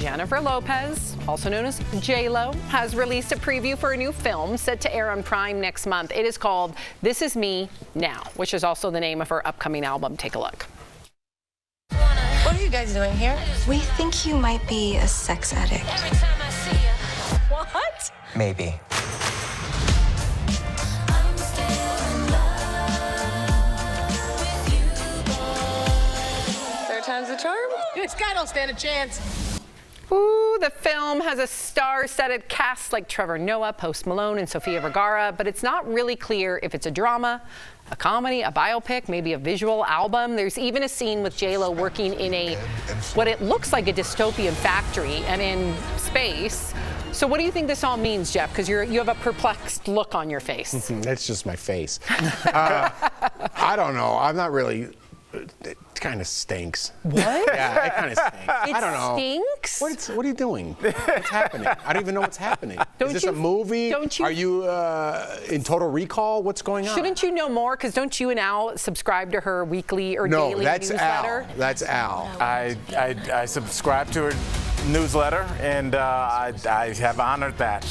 Jennifer Lopez, also known as J-Lo, has released a preview for a new film set to air on Prime next month. It is called This Is Me Now, which is also the name of her upcoming album. Take a look. What are you guys doing here? We think you might be a sex addict. What? Maybe. Third time's the charm? This guy don't stand a chance. Ooh, the film has a star-studded cast like Trevor Noah, Post Malone, and Sofia Vergara, but it's not really clear if it's a drama, a comedy, a biopic, maybe a visual album. There's even a scene with J-Lo working in what it looks like a dystopian factory and in space. So what do you think this all means, Jeff? Because you have a perplexed look on your face. That's just my face. I don't know. I'm not really. It kind of stinks. What? Yeah, it kind of stinks. I don't know. Stinks? What are you doing? What's happening? I don't even know what's happening. Is this a movie? Are you in Total Recall? What's going on? Shouldn't you know more? Because don't you and Al subscribe to her weekly or daily newsletter? No, that's Al. I subscribe to her newsletter, and I have honored that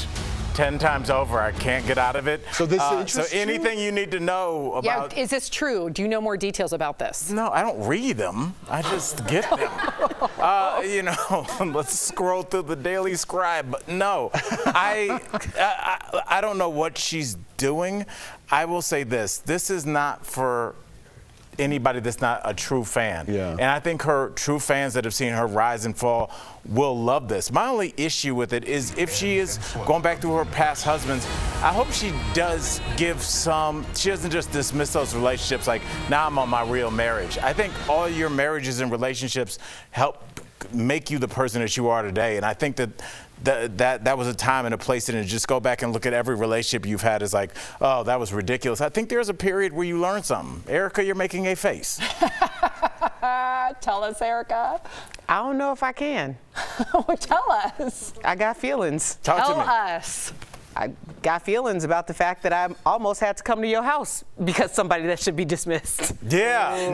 10 times over. I can't get out of it. So this interests So anything you need to know about... Yeah, is this true? Do you know more details about this? No, I don't read them. I just get them. You know, let's scroll through the Daily Scribe. But no, I don't know what she's doing. I will say this. This is not for anybody that's not a true fan. Yeah. And I think her true fans that have seen her rise and fall will love this. My only issue with it is if she is going back to her past husbands, I hope she does give she doesn't just dismiss those relationships like, now I'm on my real marriage. I think all your marriages and relationships help make you the person that you are today. And I think that was a time and a place, and just go back and look at every relationship you've had as like, oh, that was ridiculous. I think there's a period where you learn something. Erica, you're making a face. Tell us, Erica. I don't know if I can. Well, tell us. I got feelings. Tell us. I got feelings about the fact that I almost had to come to your house because somebody that should be dismissed. Yeah,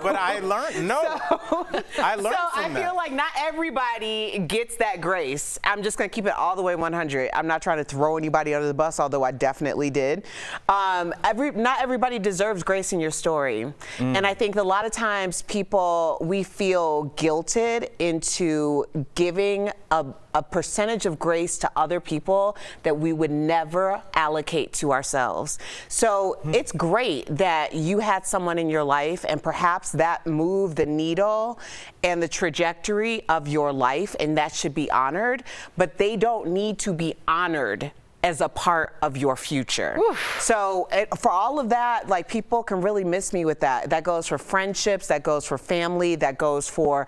but I learned, I learned from that. I feel like not everybody gets that grace. I'm just going to keep it all the way 100. I'm not trying to throw anybody under the bus, although I definitely did. Not everybody deserves grace in your story. And I think a lot of times we feel guilted into giving a percentage of grace to other people that we would never allocate to ourselves. So it's great that you had someone in your life and perhaps that moved the needle and the trajectory of your life, and that should be honored, but they don't need to be honored as a part of your future. Oof. So for all of that, like, people can really miss me with that. That goes for friendships, that goes for family, that goes for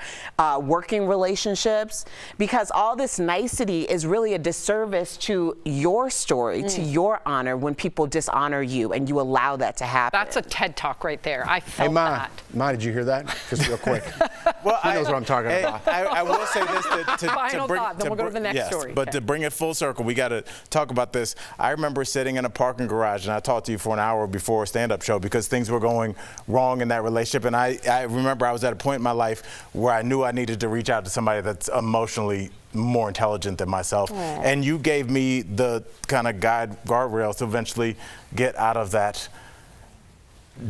working relationships, because all this nicety is really a disservice to your story, to your honor, when people dishonor you and you allow that to happen. That's a TED Talk right there. I felt that. Ma, did you hear that? Just real quick. Well, she knows what I'm talking about. I will say this Final thought, then we'll go to the next story. But to bring it full circle, we got to talk about this. I remember sitting in a parking garage, and I talked to you for an hour before a stand-up show because things were going wrong in that relationship. And I remember I was at a point in my life where I knew I needed to reach out to somebody that's emotionally more intelligent than myself. Aww. And you gave me the kind of guardrails to eventually get out of that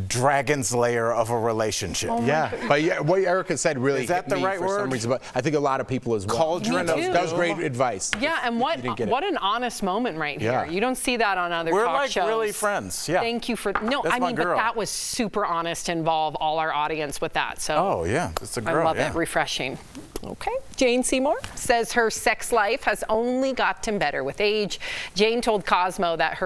dragon's lair of a relationship. Oh, but what Erica said really is that the right word? Some reason, but I think a lot of people as well. Cauldron of that was great advice. Yeah, and what an honest moment right here. You don't see that on other talk shows. We're like really friends. Yeah. Thank you for I mean, but that was super honest to involve all our audience with that. So oh yeah, it's a girl. I love it. Refreshing. Okay. Jane Seymour says her sex life has only gotten better with age. Jane told Cosmo that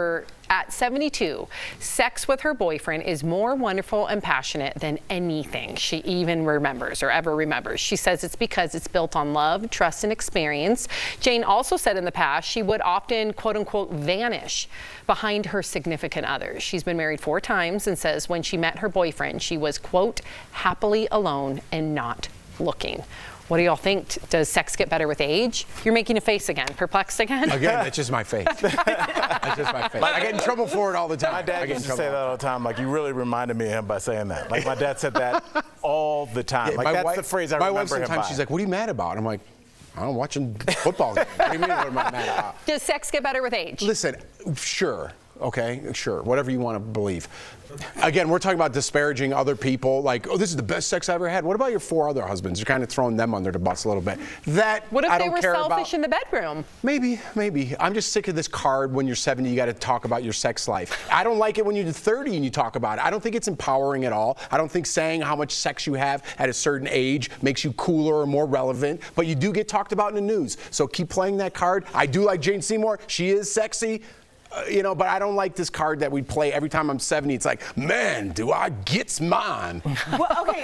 at 72, sex with her boyfriend is more wonderful and passionate than anything she even remembers or ever remembers. She says it's because it's built on love, trust, and experience. Jane also said in the past she would often, quote unquote, vanish behind her significant others. She's been married 4 times and says when she met her boyfriend, she was, quote, happily alone and not looking. What do y'all think? Does sex get better with age? You're making a face again. Perplexed again? Again, that's just my face. That's just my face. I get in trouble for it all the time. My dad used to say that all the time. Like, you really reminded me of him by saying that. Like, my dad said that all the time. Yeah, like, that's the phrase I remember him by. My wife sometimes, she's like, what are you mad about? I'm like, I'm watching football games. What do you mean, what am I mad about? Does sex get better with age? Listen, sure. Okay, sure, whatever you want to believe. Again, we're talking about disparaging other people, like, oh, this is the best sex I ever had. What about your 4 other husbands? You're kind of throwing them under the bus a little bit. What if I they don't were care selfish about. in the bedroom? Maybe. I'm just sick of this card when you're 70, you got to talk about your sex life. I don't like it when you're 30 and you talk about it. I don't think it's empowering at all. I don't think saying how much sex you have at a certain age makes you cooler or more relevant, but you do get talked about in the news. So keep playing that card. I do like Jane Seymour. She is sexy. But I don't like this card that we play every time I'm 70. It's like, man, do I gets mine. Well, okay.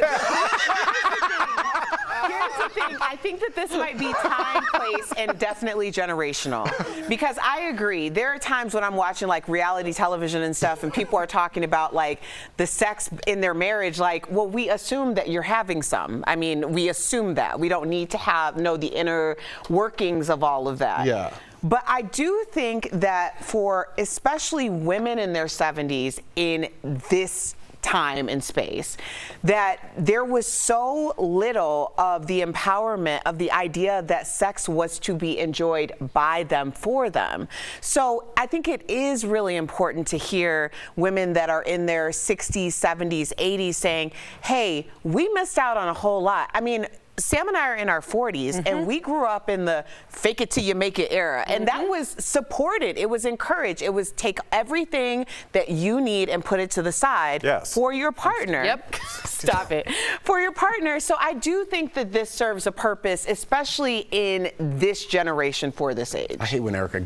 Here's the thing. I think that this might be time, place, and definitely generational. Because I agree. There are times when I'm watching like reality television and stuff, and people are talking about like the sex in their marriage. Like, well, we assume that you're having some. I mean, we assume that. We don't need to know the inner workings of all of that. Yeah. But I do think that for especially women in their 70s in this time and space, that there was so little of the empowerment of the idea that sex was to be enjoyed by them, for them. So I think it is really important to hear women that are in their 60s, 70s, 80s saying, hey, we missed out on a whole lot. I mean, Sam and I are in our 40s, and we grew up in the fake it till you make it era. And that was supported. It was encouraged. It was take everything that you need and put it to the side for your partner. Yep. Stop it. For your partner. So I do think that this serves a purpose, especially in this generation for this age. I hate when Erica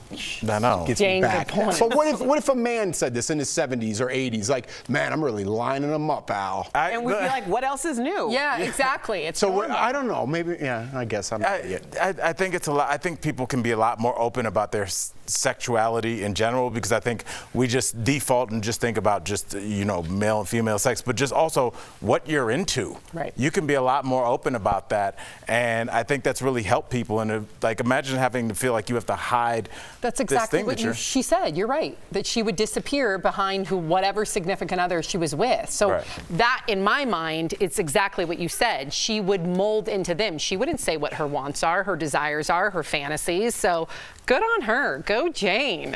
gets me back. Good point. But what if a man said this in his 70s or 80s? Like, man, I'm really lining them up, Al. And we'd be like, what else is new? Yeah, exactly. It's So I don't know. Maybe, I guess I'm. I think it's a lot. I think people can be a lot more open about their sexuality in general, because I think we just default and just think about just male and female sex, but just also what you're into. Right. You can be a lot more open about that, and I think that's really helped people. And like, imagine having to feel like you have to hide. That's exactly this thing what she said. You're right. That she would disappear behind whatever significant other she was with. So that, in my mind, it's exactly what you said. She would mold into them. She wouldn't say what her wants are, her desires are, her fantasies. So good on her. Go Jane.